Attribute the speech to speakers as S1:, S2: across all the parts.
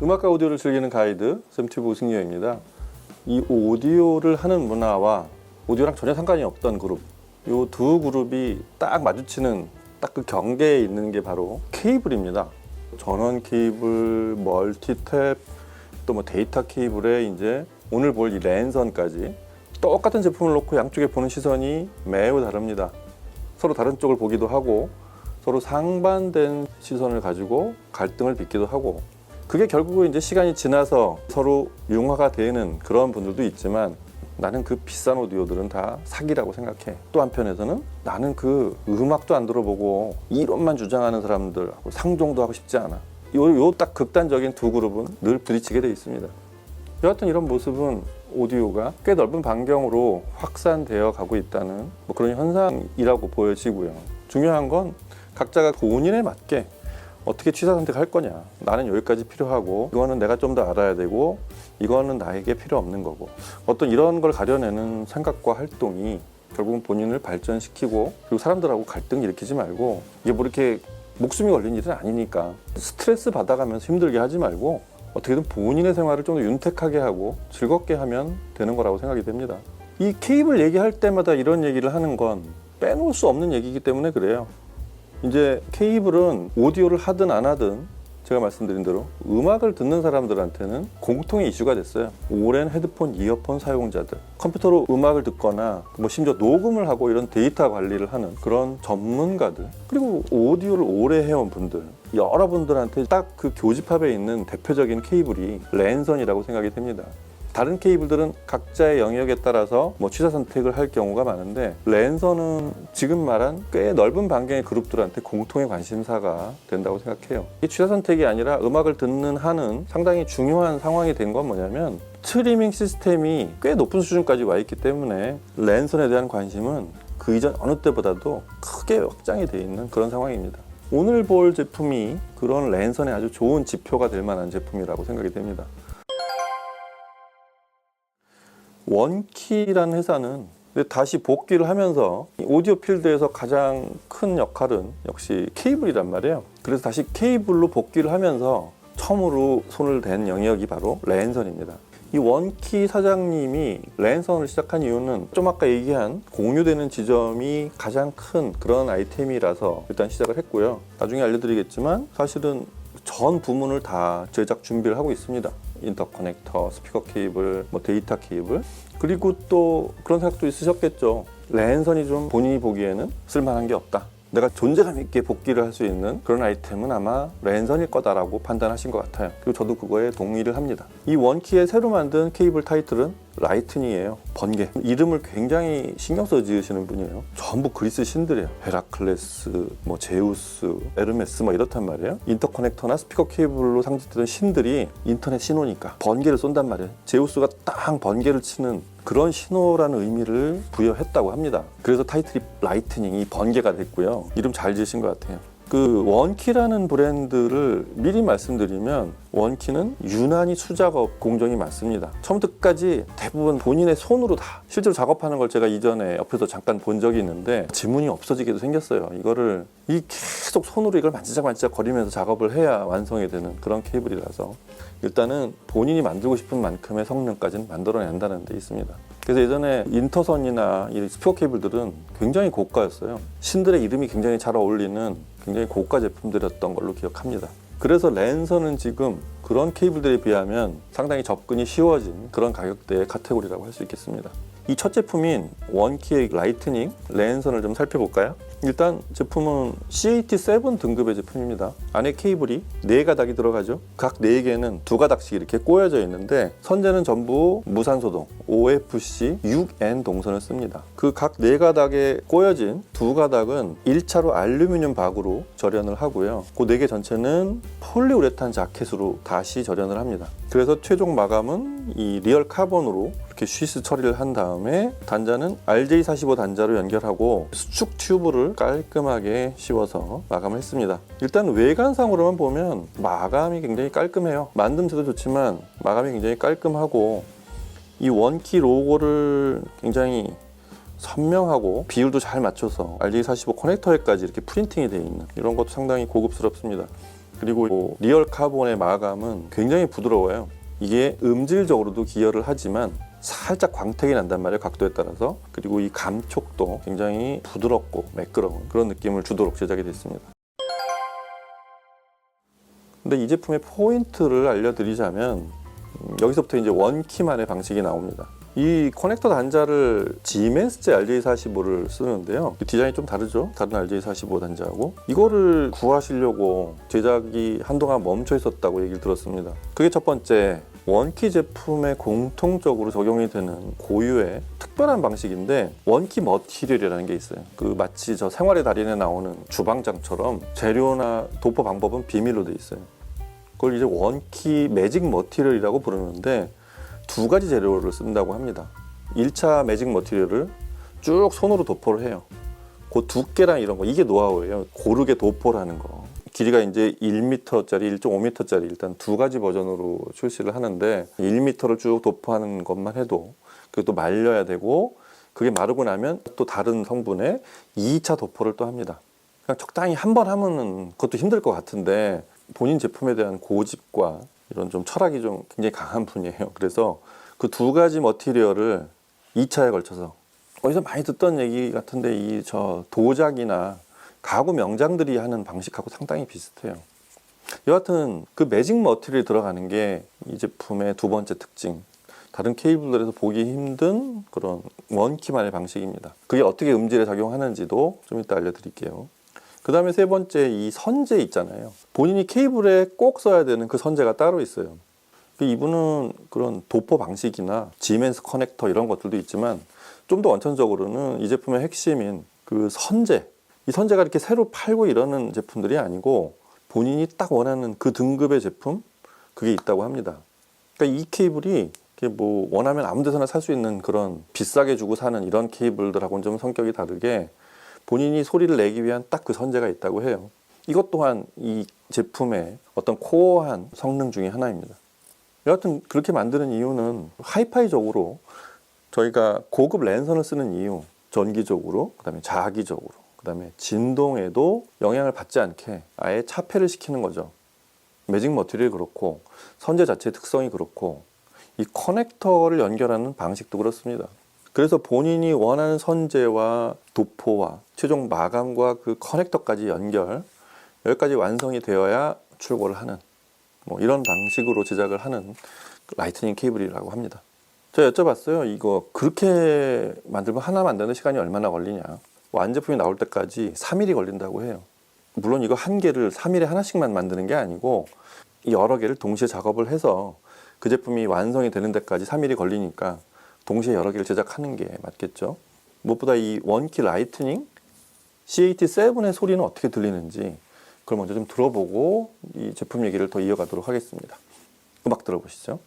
S1: 음악과 오디오를 즐기는 가이드 샘튜브 우승여입니다. 이 오디오를 하는 문화와 오디오랑 전혀 상관이 없던 그룹, 이 두 그룹이 딱 마주치는 딱 그 경계에 있는 게 바로 케이블입니다. 전원 케이블, 멀티탭, 또 뭐 데이터 케이블에 이제 오늘 볼 이 랜선까지 똑같은 제품을 놓고 양쪽에 보는 시선이 매우 다릅니다. 서로 다른 쪽을 보기도 하고 서로 상반된 시선을 가지고 갈등을 빚기도 하고, 그게 결국은 이제 시간이 지나서 서로 융화가 되는 그런 분들도 있지만, 나는 그 비싼 오디오들은 다 사기라고 생각해. 또 한편에서는 나는 그 음악도 안 들어보고 이론만 주장하는 사람들하고 상종도 하고 싶지 않아. 요 딱 극단적인 두 그룹은 늘 부딪히게 돼 있습니다. 여하튼 이런 모습은 오디오가 꽤 넓은 반경으로 확산되어 가고 있다는 뭐 그런 현상이라고 보여지고요. 중요한 건 각자가 본인에 맞게 어떻게 취사 선택할 거냐. 나는 여기까지 필요하고 이거는 내가 좀 더 알아야 되고 이거는 나에게 필요 없는 거고, 어떤 이런 걸 가려내는 생각과 활동이 결국은 본인을 발전시키고, 그리고 사람들하고 갈등 일으키지 말고, 이게 뭐 이렇게 목숨이 걸린 일은 아니니까 스트레스 받아가면서 힘들게 하지 말고 어떻게든 본인의 생활을 좀 더 윤택하게 하고 즐겁게 하면 되는 거라고 생각이 됩니다. 이 케이블 얘기할 때마다 이런 얘기를 하는 건 빼놓을 수 없는 얘기이기 때문에 그래요. 이제 케이블은 오디오를 하든 안 하든 제가 말씀드린 대로 음악을 듣는 사람들한테는 공통의 이슈가 됐어요. 오랜 헤드폰, 이어폰 사용자들, 컴퓨터로 음악을 듣거나 뭐 심지어 녹음을 하고 이런 데이터 관리를 하는 그런 전문가들, 그리고 오디오를 오래 해온 분들, 여러분들한테 딱 그 교집합에 있는 대표적인 케이블이 랜선이라고 생각이 됩니다. 다른 케이블들은 각자의 영역에 따라서 뭐 취사 선택을 할 경우가 많은데, 랜선은 지금 말한 꽤 넓은 반경의 그룹들한테 공통의 관심사가 된다고 생각해요. 이 취사 선택이 아니라 음악을 듣는 한은 상당히 중요한 상황이 된 건 뭐냐면, 스트리밍 시스템이 꽤 높은 수준까지 와 있기 때문에 랜선에 대한 관심은 그 이전 어느 때보다도 크게 확장이 되어 있는 그런 상황입니다. 오늘 볼 제품이 그런 랜선의 아주 좋은 지표가 될 만한 제품이라고 생각이 됩니다. 원키라는 회사는 다시 복귀를 하면서 오디오 필드에서 가장 큰 역할은 역시 케이블이란 말이에요. 그래서 다시 케이블로 복귀를 하면서 처음으로 손을 댄 영역이 바로 랜선입니다. 이 원키 사장님이 랜선을 시작한 이유는 좀 아까 얘기한 공유되는 지점이 가장 큰 그런 아이템이라서 일단 시작을 했고요. 나중에 알려드리겠지만 사실은 전 부문을 다 제작 준비를 하고 있습니다. 인터커넥터, 스피커 케이블, 뭐 데이터 케이블. 그리고 또 그런 생각도 있으셨겠죠. 랜선이 좀 본인이 보기에는 쓸만한 게 없다. 내가 존재감 있게 복귀를 할 수 있는 그런 아이템은 아마 랜선일 거다라고 판단하신 것 같아요. 그리고 저도 그거에 동의를 합니다. 이 원키의 새로 만든 케이블 타이틀은 라이트닝이에요. 번개. 이름을 굉장히 신경 써 지으시는 분이에요. 전부 그리스 신들이에요. 헤라클레스, 뭐 제우스, 에르메스 뭐 이렇단 말이에요. 인터커넥터나 스피커 케이블로 상징되던 신들이 인터넷 신호니까 번개를 쏜단 말이에요. 제우스가 딱 번개를 치는 그런 신호라는 의미를 부여했다고 합니다. 그래서 타이틀이 라이트닝이 번개가 됐고요. 이름 잘 지으신 것 같아요. 그 원키라는 브랜드를 미리 말씀드리면, 원키는 유난히 수작업 공정이 많습니다. 처음부터 끝까지 대부분 본인의 손으로 다 실제로 작업하는 걸 제가 이전에 옆에서 잠깐 본 적이 있는데 지문이 없어지게도 생겼어요. 이거를 계속 손으로 이걸 만지작 거리면서 작업을 해야 완성이 되는 그런 케이블이라서 일단은 본인이 만들고 싶은 만큼의 성능까지는 만들어낸다는 데 있습니다. 그래서 예전에 인터선이나 이 스피커 케이블들은 굉장히 고가였어요. 신들의 이름이 굉장히 잘 어울리는 굉장히 고가 제품들이었던 걸로 기억합니다. 그래서 랜선은 지금 그런 케이블들에 비하면 상당히 접근이 쉬워진 그런 가격대의 카테고리라고 할 수 있겠습니다. 이 첫 제품인 원키의 라이트닝 랜선을 좀 살펴볼까요? 일단 제품은 CAT7 등급의 제품입니다. 안에 케이블이 4가닥이 들어가죠. 각 4개는 2가닥씩 이렇게 꼬여져 있는데, 선재는 전부 무산소동 OFC 6N 동선을 씁니다. 그 각 4가닥에 꼬여진 2가닥은 1차로 알루미늄 박으로 절연을 하고요. 그 4개 전체는 폴리우레탄 자켓으로 다시 절연을 합니다. 그래서 최종 마감은 이 리얼 카본으로 이렇게 쉬스 처리를 한 다음에 단자는 RJ45 단자로 연결하고 수축 튜브를 깔끔하게 씌워서 마감을 했습니다. 일단 외관상으로만 보면 마감이 굉장히 깔끔해요. 만듦새도 좋지만 마감이 굉장히 깔끔하고, 이 원키 로고를 굉장히 선명하고 비율도 잘 맞춰서 RJ45 커넥터에까지 이렇게 프린팅이 되어 있는 이런 것도 상당히 고급스럽습니다. 그리고 리얼 카본의 마감은 굉장히 부드러워요. 이게 음질적으로도 기여를 하지만 살짝 광택이 난단 말이에요, 각도에 따라서. 그리고 이 감촉도 굉장히 부드럽고 매끄러운 그런 느낌을 주도록 제작이 됐습니다. 근데 이 제품의 포인트를 알려드리자면 여기서부터 이제 원키만의 방식이 나옵니다. 이 커넥터 단자를 지멘스제 RJ45를 쓰는데요. 디자인이 좀 다르죠? 다른 RJ45 단자하고. 이거를 구하시려고 제작이 한동안 멈춰 있었다고 얘기를 들었습니다. 그게 첫 번째, 원키 제품에 공통적으로 적용이 되는 고유의 특별한 방식인데 원키 머티리얼이라는 게 있어요. 그 마치 저 생활의 달인에 나오는 주방장처럼 재료나 도포 방법은 비밀로 돼 있어요. 그걸 이제 원키 매직 머티리얼이라고 부르는데 두 가지 재료를 쓴다고 합니다. 1차 매직 머티리얼을 쭉 손으로 도포를 해요. 그 두께랑 이런 거, 이게 노하우예요. 고르게 도포를 하는 거. 길이가 이제 1m짜리, 1.5m짜리 일단 두 가지 버전으로 출시를 하는데 1m를 쭉 도포하는 것만 해도 그게 또 말려야 되고 그게 마르고 나면 또 다른 성분의 2차 도포를 또 합니다. 그냥 적당히 한 번 하면은 그것도 힘들 것 같은데 본인 제품에 대한 고집과 이런 좀 철학이 좀 굉장히 강한 분이에요. 그래서 그 두 가지 머티리얼을 2차에 걸쳐서 어디서 많이 듣던 얘기 같은데 이 저 도자기나 가구 명장들이 하는 방식하고 상당히 비슷해요. 여하튼 그 매직 머티리얼이 들어가는 게 이 제품의 두 번째 특징. 다른 케이블들에서 보기 힘든 그런 원키만의 방식입니다. 그게 어떻게 음질에 작용하는지도 좀 이따 알려드릴게요. 그 다음에 세 번째, 이 선재 있잖아요. 본인이 케이블에 꼭 써야 되는 그 선재가 따로 있어요. 이분은 그런 도포 방식이나 지멘스 커넥터 이런 것들도 있지만 좀 더 원천적으로는 이 제품의 핵심인 그 선재, 이 선재가 이렇게 새로 팔고 이러는 제품들이 아니고 본인이 딱 원하는 그 등급의 제품, 그게 있다고 합니다. 그러니까 이 케이블이 뭐 원하면 아무 데서나 살 수 있는 그런 비싸게 주고 사는 이런 케이블들하고는 좀 성격이 다르게 본인이 소리를 내기 위한 딱 그 선재가 있다고 해요. 이것 또한 이 제품의 어떤 코어한 성능 중에 하나입니다. 여하튼 그렇게 만드는 이유는 하이파이적으로 저희가 고급 랜선을 쓰는 이유, 전기적으로, 그 다음에 자기적으로, 그 다음에 진동에도 영향을 받지 않게 아예 차폐를 시키는 거죠. 매직 머티리얼이 그렇고 선재 자체의 특성이 그렇고 이 커넥터를 연결하는 방식도 그렇습니다. 그래서 본인이 원하는 선재와 도포와 최종 마감과 그 커넥터까지 연결, 여기까지 완성이 되어야 출고를 하는 뭐 이런 방식으로 제작을 하는 라이트닝 케이블이라고 합니다. 제가 여쭤봤어요. 이거 그렇게 만들면 하나 만드는 시간이 얼마나 걸리냐. 완제품이 나올 때까지 3일이 걸린다고 해요. 물론 이거 한 개를 3일에 하나씩만 만드는 게 아니고 여러 개를 동시에 작업을 해서 그 제품이 완성이 되는 데까지 3일이 걸리니까 동시에 여러 개를 제작하는 게 맞겠죠. 무엇보다 이 원키 라이트닝 CAT7의 소리는 어떻게 들리는지 그걸 먼저 좀 들어보고 이 제품 얘기를 더 이어가도록 하겠습니다. 음악 들어보시죠.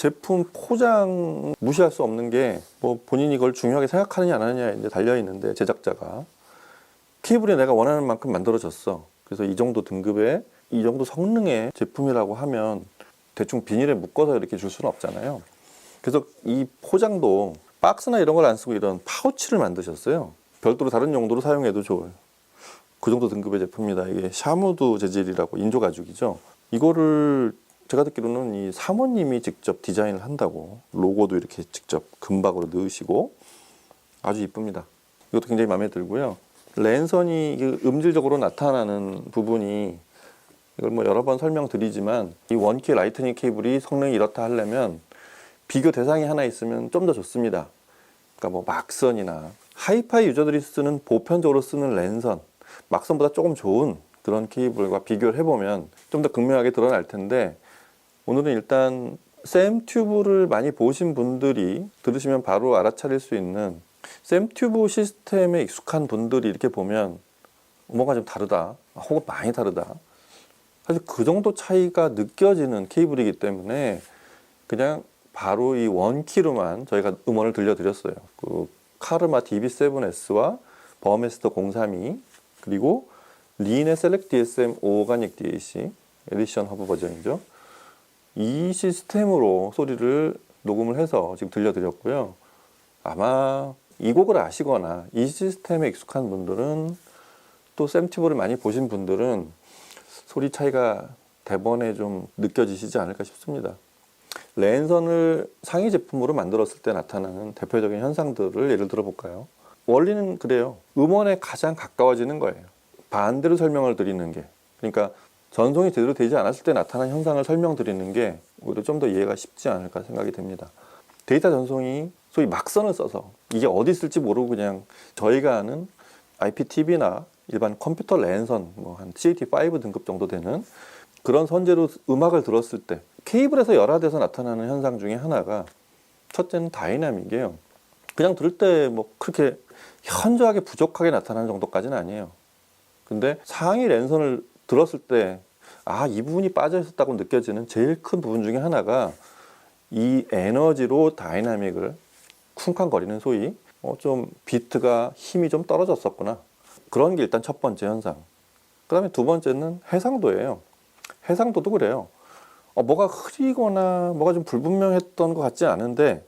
S1: 제품 포장 무시할 수 없는 게 뭐 본인이 이걸 중요하게 생각하느냐 안 하느냐에 이제 달려 있는데, 제작자가 케이블이 내가 원하는 만큼 만들어졌어. 그래서 이 정도 등급의 이 정도 성능의 제품이라고 하면 대충 비닐에 묶어서 이렇게 줄 수는 없잖아요. 그래서 이 포장도 박스나 이런 걸 안 쓰고 이런 파우치를 만드셨어요. 별도로 다른 용도로 사용해도 좋을 그 정도 등급의 제품입니다. 이게 샤무드 재질이라고 인조 가죽이죠. 이거를 제가 듣기로는 이 사모님이 직접 디자인을 한다고, 로고도 이렇게 직접 금박으로 넣으시고 아주 이쁩니다. 이것도 굉장히 마음에 들고요. 랜선이 음질적으로 나타나는 부분이, 이걸 뭐 여러 번 설명드리지만 이 원키 라이트닝 케이블이 성능이 이렇다 하려면 비교 대상이 하나 있으면 좀 더 좋습니다. 그러니까 뭐 막선이나 하이파이 유저들이 쓰는, 보편적으로 쓰는 랜선, 막선보다 조금 좋은 그런 케이블과 비교를 해보면 좀 더 극명하게 드러날 텐데, 오늘은 일단 샘튜브를 많이 보신 분들이 들으시면 바로 알아차릴 수 있는, 샘튜브 시스템에 익숙한 분들이 이렇게 보면 뭔가 좀 다르다, 혹은 많이 다르다, 사실 그 정도 차이가 느껴지는 케이블이기 때문에 그냥 바로 이 원키로만 저희가 음원을 들려드렸어요. 그 카르마 DB7S와 버메스터 032, 그리고 리인의 셀렉트 DSM 오가닉 DAC 에디션 허브 버전이죠. 이 시스템으로 소리를 녹음을 해서 지금 들려드렸고요. 아마 이 곡을 아시거나 이 시스템에 익숙한 분들은, 또 샘튜브를 많이 보신 분들은 소리 차이가 대번에 좀 느껴지시지 않을까 싶습니다. 랜선을 상위 제품으로 만들었을 때 나타나는 대표적인 현상들을 예를 들어 볼까요? 원리는 그래요. 음원에 가장 가까워지는 거예요. 반대로 설명을 드리는 게, 그러니까 전송이 제대로 되지 않았을 때 나타난 현상을 설명드리는 게 오히려 좀 더 이해가 쉽지 않을까 생각이 됩니다. 데이터 전송이 소위 막선을 써서 이게 어디 있을지 모르고 그냥 저희가 아는 IPTV나 일반 컴퓨터 랜선, 뭐 한 CAT5 등급 정도 되는 그런 선재로 음악을 들었을 때 케이블에서 열화돼서 나타나는 현상 중에 하나가, 첫째는 다이나믹이에요. 그냥 들을 때 뭐 그렇게 현저하게 부족하게 나타나는 정도까지는 아니에요. 근데 상위 랜선을 들었을 때 이 부분이 빠져 있었다고 느껴지는 제일 큰 부분 중에 하나가 이 에너지로 다이나믹을 쿵쾅거리는, 소위 좀 비트가 힘이 좀 떨어졌었구나, 그런 게 일단 첫 번째 현상. 그 다음에 두 번째는 해상도예요. 해상도도 그래요. 뭐가 흐리거나 뭐가 좀 불분명했던 것 같지 않은데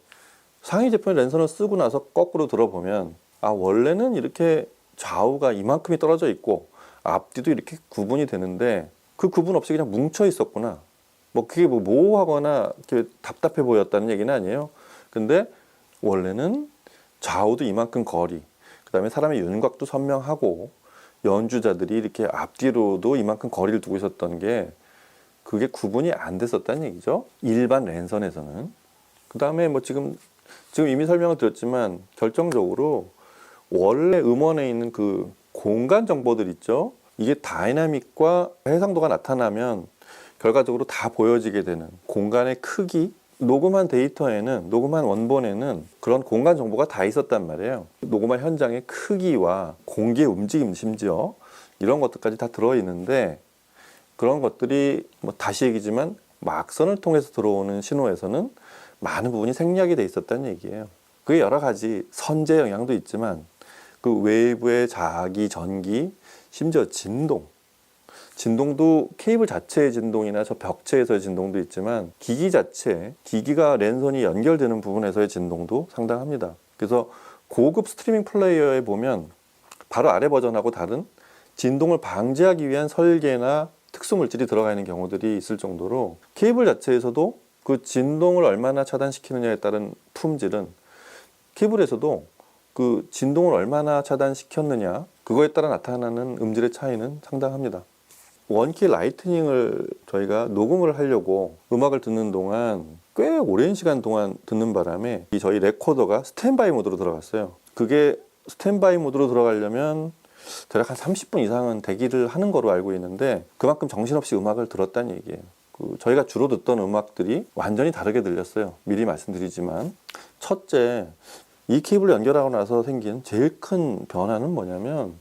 S1: 상위 제품의 랜선을 쓰고 나서 거꾸로 들어보면 원래는 이렇게 좌우가 이만큼이 떨어져 있고 앞뒤도 이렇게 구분이 되는데 그 구분 없이 그냥 뭉쳐 있었구나. 그게 뭐 모호하거나 이렇게 답답해 보였다는 얘기는 아니에요. 근데 원래는 좌우도 이만큼 거리, 그 다음에 사람의 윤곽도 선명하고 연주자들이 이렇게 앞뒤로도 이만큼 거리를 두고 있었던 게, 그게 구분이 안 됐었다는 얘기죠. 일반 랜선에서는. 그 다음에 뭐 지금 이미 설명을 드렸지만 결정적으로 원래 음원에 있는 그 공간 정보들 있죠. 이게 다이나믹과 해상도가 나타나면 결과적으로 다 보여지게 되는 공간의 크기, 녹음한 데이터에는, 녹음한 원본에는 그런 공간 정보가 다 있었단 말이에요. 녹음한 현장의 크기와 공기의 움직임, 심지어 이런 것들까지 다 들어있는데, 그런 것들이 뭐 다시 얘기지만 막선을 통해서 들어오는 신호에서는 많은 부분이 생략이 돼 있었다는 얘기예요. 그게 여러 가지 선재 영향도 있지만 그 외부의 자기, 전기, 심지어 진동도 케이블 자체의 진동이나 저 벽체에서의 진동도 있지만 기기 자체, 기기가 랜선이 연결되는 부분에서의 진동도 상당합니다. 그래서 고급 스트리밍 플레이어에 보면 바로 아래 버전하고 다른 진동을 방지하기 위한 설계나 특수물질이 들어가 있는 경우들이 있을 정도로, 케이블 자체에서도 그 진동을 얼마나 차단시키느냐에 따른 품질은 케이블에서도 그 진동을 얼마나 차단시켰느냐, 그거에 따라 나타나는 음질의 차이는 상당합니다. 원키 라이트닝을 저희가 녹음을 하려고 음악을 듣는 동안 꽤 오랜 시간 동안 듣는 바람에 이 저희 레코더가 스탠바이 모드로 들어갔어요. 그게 스탠바이 모드로 들어가려면 대략 한 30분 이상은 대기를 하는 거로 알고 있는데, 그만큼 정신없이 음악을 들었다는 얘기예요. 저희가 주로 듣던 음악들이 완전히 다르게 들렸어요. 미리 말씀드리지만, 첫째, 이 케이블을 연결하고 나서 생긴 제일 큰 변화는 뭐냐면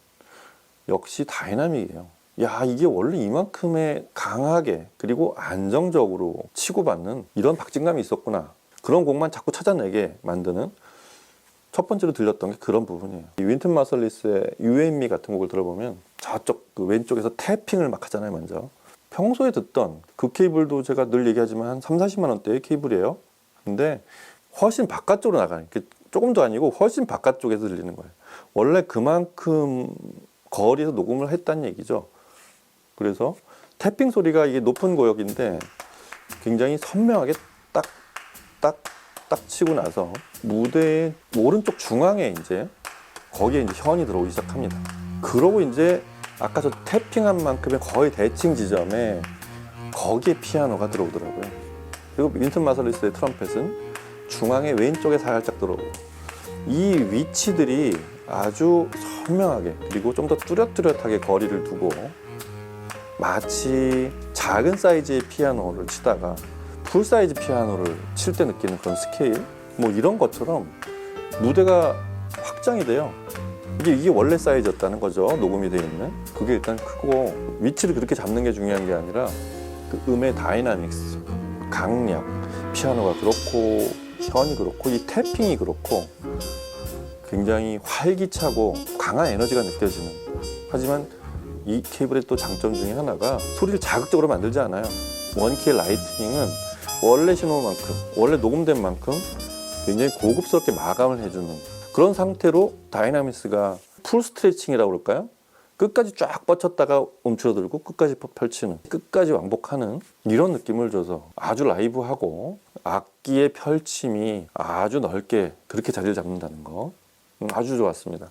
S1: 역시 다이나믹이에요. 야, 이게 원래 이만큼의 강하게 그리고 안정적으로 치고받는 이런 박진감이 있었구나. 그런 곡만 자꾸 찾아내게 만드는 첫 번째로 들렸던 게 그런 부분이에요. 이 윈튼 마설리스의 You and Me 같은 곡을 들어보면 저쪽 그 왼쪽에서 태핑을 막 하잖아요, 먼저. 평소에 듣던 그 케이블도 제가 늘 얘기하지만 한 3, 40만 원대의 케이블이에요. 근데 훨씬 바깥쪽으로 나가는, 조금도 아니고 훨씬 바깥쪽에서 들리는 거예요. 원래 그만큼 거리에서 녹음을 했다는 얘기죠. 그래서 태핑 소리가 이게 높은 고역인데 굉장히 선명하게 딱 치고 나서 무대의 오른쪽 중앙에 이제 거기에 이제 현이 들어오기 시작합니다. 그러고 이제 아까 저 태핑한 만큼의 거의 대칭 지점에 거기에 피아노가 들어오더라고요. 그리고 윈튼 마설리스의 트럼펫은 중앙의 왼쪽에 살짝 들어오고 이 위치들이 아주 선명하게 그리고 좀 더 뚜렷뚜렷하게 거리를 두고 마치 작은 사이즈의 피아노를 치다가 풀 사이즈 피아노를 칠 때 느끼는 그런 스케일, 뭐 이런 것처럼 무대가 확장이 돼요. 이게 원래 사이즈였다는 거죠. 녹음이 되어 있는. 그게 일단 크고 위치를 그렇게 잡는 게 중요한 게 아니라 그 음의 다이나믹스, 강약, 피아노가 그렇고 현이 그렇고 이 태핑이 그렇고 굉장히 활기차고 강한 에너지가 느껴지는. 하지만 이 케이블의 또 장점 중에 하나가 소리를 자극적으로 만들지 않아요. 원키의 라이트닝은 원래 신호만큼, 원래 녹음된 만큼 굉장히 고급스럽게 마감을 해주는 그런 상태로 다이나믹스가 풀 스트레칭이라고 그럴까요? 끝까지 쫙 뻗쳤다가 움츠러들고 끝까지 펼치는, 끝까지 왕복하는 이런 느낌을 줘서 아주 라이브하고 악기의 펼침이 아주 넓게 그렇게 자리를 잡는다는 거 아주 좋았습니다.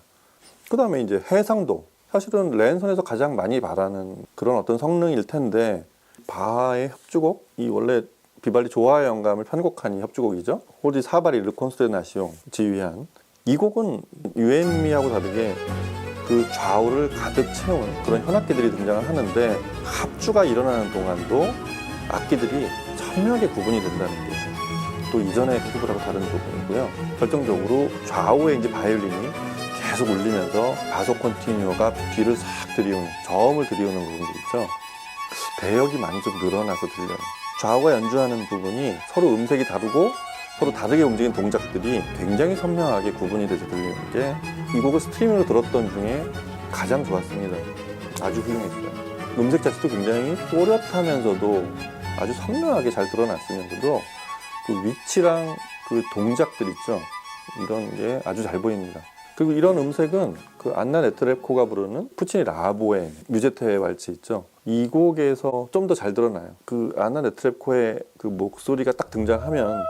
S1: 그 다음에 이제 해상도, 사실은 랜선에서 가장 많이 바라는 그런 어떤 성능일 텐데 바하의 협주곡, 이 원래 비발디 조화의 영감을 편곡한 이 협주곡이죠. 홀디 사바리 르콘스테나시옹 지휘한 이 곡은 유엔미하고 다르게 그 좌우를 가득 채운 그런 현악기들이 등장을 하는데 합주가 일어나는 동안도 악기들이 선명하게 구분이 된다는 게 또 이전의 키보드하고 다른 부분이고요. 결정적으로 좌우에 이제 바이올린이 계속 울리면서 바소 컨티뉴어가 뒤를 싹 들이우는, 저음을 들이우는 부분들 있죠. 배역이 많이 좀 늘어나서 들려요. 좌우가 연주하는 부분이 서로 음색이 다르고 서로 다르게 움직이는 동작들이 굉장히 선명하게 구분이 돼서 들리는 게 이 곡을 스트리밍으로 들었던 중에 가장 좋았습니다. 아주 훌륭했어요. 음색 자체도 굉장히 또렷하면서도 아주 선명하게 잘 드러났으면서도 그 위치랑 그 동작들 있죠. 이런 게 아주 잘 보입니다. 그리고 이런 음색은 그 안나 네트랩코가 부르는 푸치니 라보의 뮤제테 왈츠 있죠. 이 곡에서 좀 더 잘 드러나요. 그 안나 네트랩코의 그 목소리가 딱 등장하면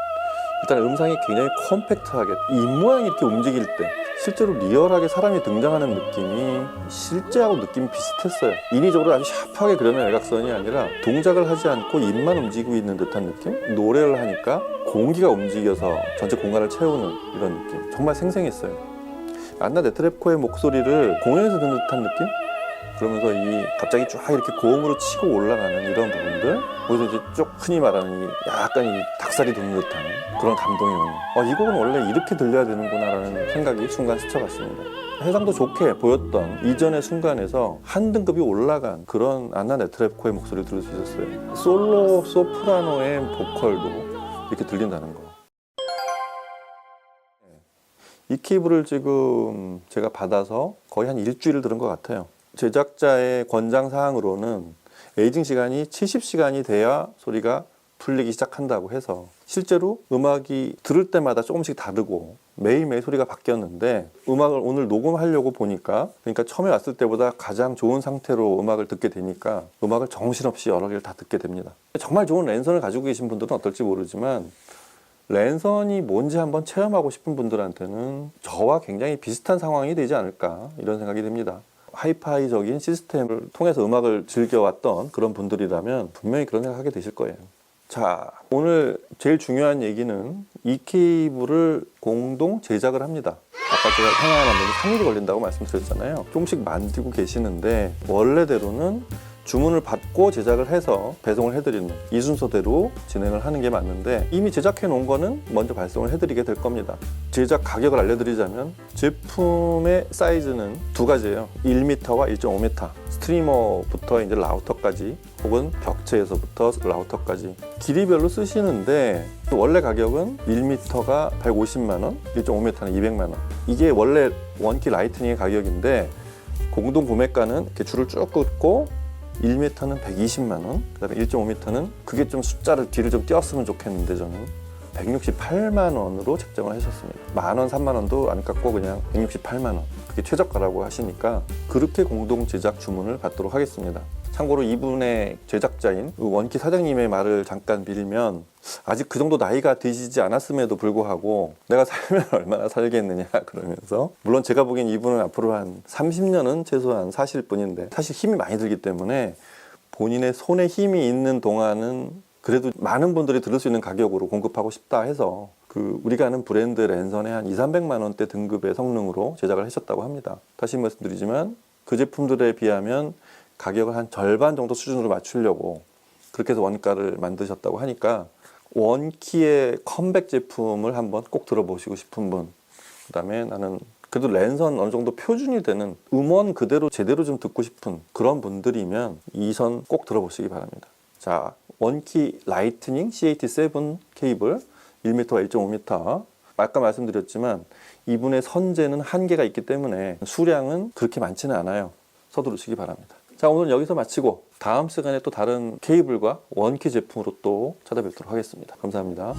S1: 일단 음상이 굉장히 컴팩트하게 입모양이 이렇게 움직일 때 실제로 리얼하게 사람이 등장하는 느낌이 실제하고 느낌이 비슷했어요. 인위적으로 아주 샤프하게 그려낸 외곽선이 아니라 동작을 하지 않고 입만 움직이고 있는 듯한 느낌? 노래를 하니까 공기가 움직여서 전체 공간을 채우는 이런 느낌. 정말 생생했어요. 안나 네트랩코의 목소리를 공연에서 듣는 듯한 느낌? 그러면서 이 갑자기 쫙 이렇게 고음으로 치고 올라가는 이런 부분들, 거기서 이제 쭉 흔히 말하는 이 약간 이 닭살이 돋는 듯한 그런 감동이 오는. 이 곡은 원래 이렇게 들려야 되는구나라는 생각이 순간 스쳐갔습니다. 해상도 좋게 보였던 이전의 순간에서 한 등급이 올라간 그런 안나 네트랩코의 목소리를 들을 수 있었어요. 솔로 소프라노의 보컬도 이렇게 들린다는 거. 이 케이블을 지금 제가 받아서 거의 한 일주일을 들은 것 같아요. 제작자의 권장 사항으로는 에이징 시간이 70시간이 돼야 소리가 풀리기 시작한다고 해서 실제로 음악이 들을 때마다 조금씩 다르고 매일매일 소리가 바뀌었는데 음악을 오늘 녹음하려고 보니까 그러니까 처음에 왔을 때보다 가장 좋은 상태로 음악을 듣게 되니까 음악을 정신없이 여러 개를 다 듣게 됩니다. 정말 좋은 랜선을 가지고 계신 분들은 어떨지 모르지만 랜선이 뭔지 한번 체험하고 싶은 분들한테는 저와 굉장히 비슷한 상황이 되지 않을까 이런 생각이 듭니다. 하이파이적인 시스템을 통해서 음악을 즐겨왔던 그런 분들이라면 분명히 그런 생각하게 되실 거예요. 자, 오늘 제일 중요한 얘기는 이 케이블을 공동 제작을 합니다. 아까 제가 하나 만드는데 3일이 걸린다고 말씀드렸잖아요. 조금씩 만들고 계시는데 원래대로는 주문을 받고 제작을 해서 배송을 해드리는 이 순서대로 진행을 하는 게 맞는데, 이미 제작해 놓은 거는 먼저 발송을 해드리게 될 겁니다. 제작 가격을 알려드리자면 제품의 사이즈는 두 가지예요. 1m와 1.5m. 스트리머부터 이제 라우터까지, 혹은 벽체에서부터 라우터까지 길이별로 쓰시는데, 원래 가격은 1m가 150만 원, 1.5m는 200만 원. 이게 원래 원키 라이트닝의 가격인데, 공동 구매가는 이렇게 줄을 쭉 긋고 1m는 120만 원, 그다음에 1.5m는 그게 좀 숫자를 뒤를 좀 띄웠으면 좋겠는데 저는 168만 원으로 책정을 하셨습니다. 만 원, 3만 원도 안 깎고 그냥 168만 원. 그게 최저가라고 하시니까 그렇게 공동 제작 주문을 받도록 하겠습니다. 참고로 이분의 제작자인 원키 사장님의 말을 잠깐 빌면, 아직 그 정도 나이가 드시지 않았음에도 불구하고 내가 살면 얼마나 살겠느냐 그러면서, 물론 제가 보기엔 이분은 앞으로 한 30년은 최소한 사실 분인데, 사실 힘이 많이 들기 때문에 본인의 손에 힘이 있는 동안은 그래도 많은 분들이 들을 수 있는 가격으로 공급하고 싶다 해서 우리가 아는 브랜드 랜선의 한 200~300만 원대 등급의 성능으로 제작을 하셨다고 합니다. 다시 말씀드리지만 그 제품들에 비하면 가격을 한 절반 정도 수준으로 맞추려고 그렇게 해서 원가를 만드셨다고 하니까, 원키의 컴백 제품을 한번 꼭 들어보시고 싶은 분, 그 다음에 나는 그래도 랜선 어느 정도 표준이 되는 음원 그대로 제대로 좀 듣고 싶은 그런 분들이면 이 선 꼭 들어보시기 바랍니다. 자, 원키 라이트닝 CAT7 케이블 1m와 1.5m. 아까 말씀드렸지만 이분의 선재는 한계가 있기 때문에 수량은 그렇게 많지는 않아요. 서두르시기 바랍니다. 자, 오늘 여기서 마치고 다음 시간에 또 다른 케이블과 원키 제품으로 또 찾아뵙도록 하겠습니다. 감사합니다.